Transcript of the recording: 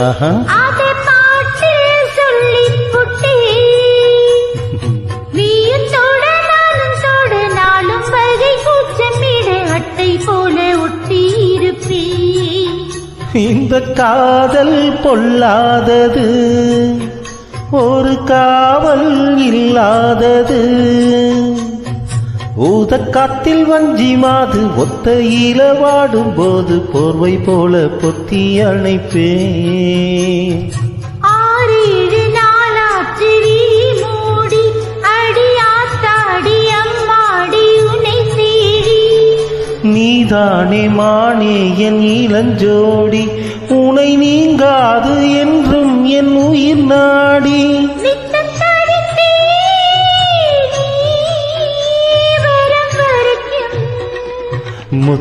அதை பாட்டு சொல்லி புட்டே வீயத்தோட நானும் தோட நாளும் வருகை கூச்சமிட அட்டை போல ஒட்டி இருப்பே. இந்த காதல் பொல்லாதது, ஒரு காவல் இல்லாதது. ஊதக்காத்தில் வஞ்சி மாது ஒத்தையில வாடும் போது போர்வை போல பொத்தி அணைப்பே. 6-7 நாளாச்சு மூடி அடியாத்தாடி அம்மாடி உனை தேடி. நீதானே மானே என் இளஞ்சோடி, உனை நீங்காது என்றும் என் உயிர் நாடி.